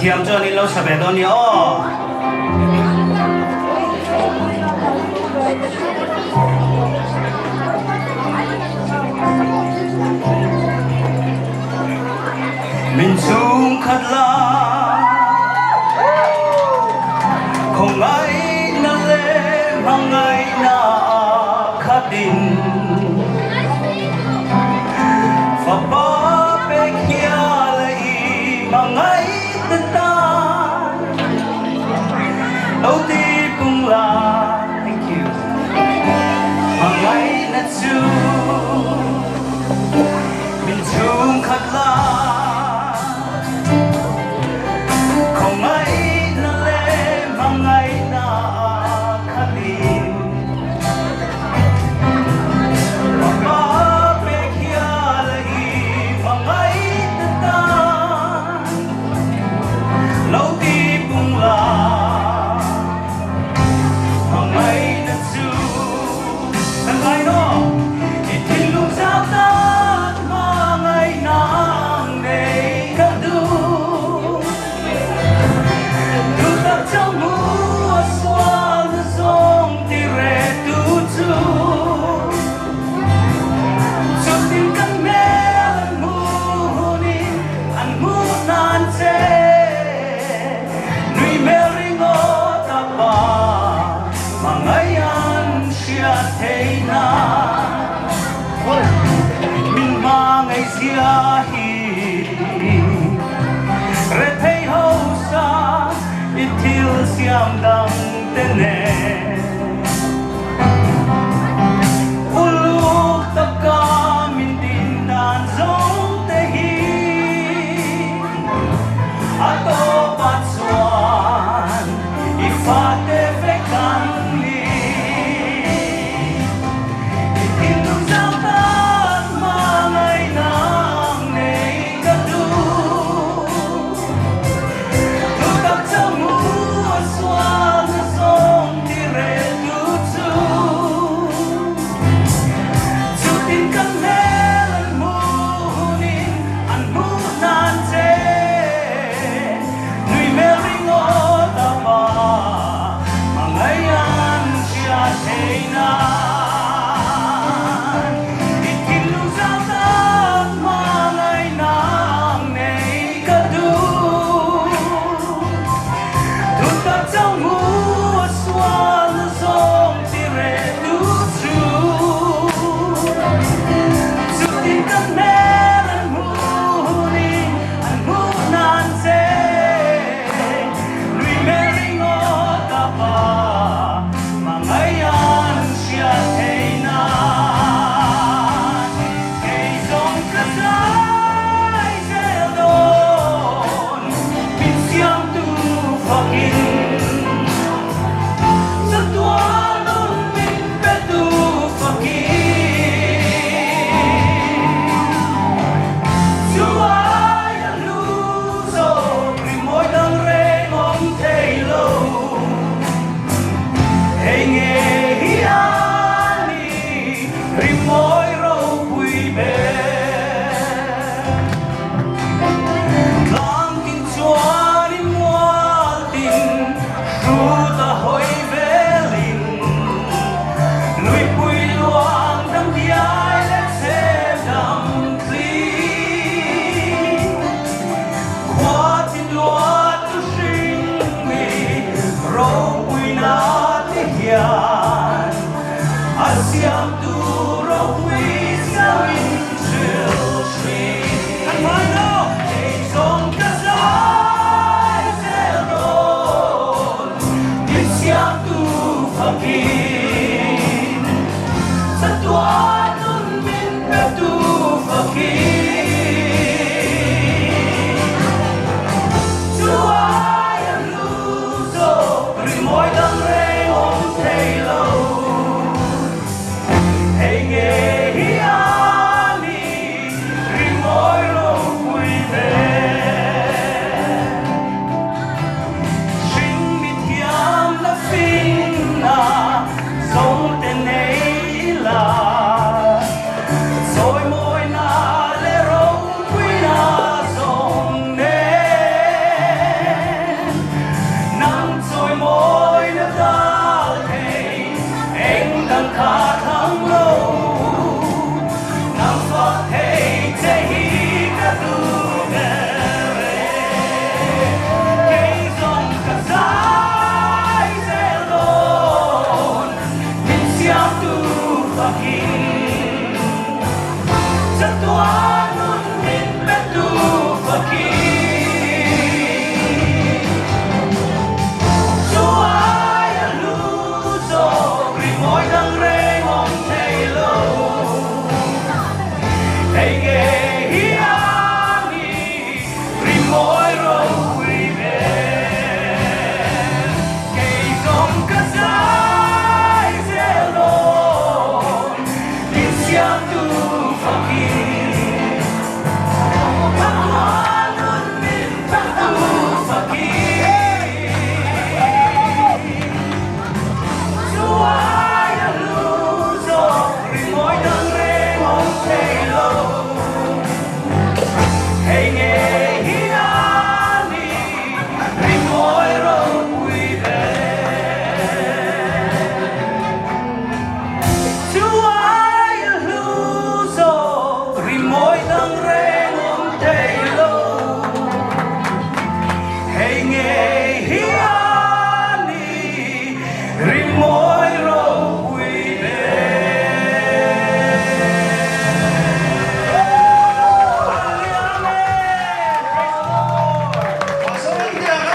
thiam cho nên lâu sẽ về đó nhớ mình xuống khát la không ai na lệ mang ai na khát đình và ba bê kia lại mang ai tên ta đầu tiên cũng là thank you mang ai na chu mình xuống khát la mình mang ngày xưa hi re thấy hậu sa ít thiếu xiêm đắng tên nè ulu tất cả mình tin đàn giống thế hi ato bắt xuân ifat về căn Rồi môi na lê sa tuwa nun min petupaki Suay ang luso Grimoy ng Raymond Taylor Hey, hey,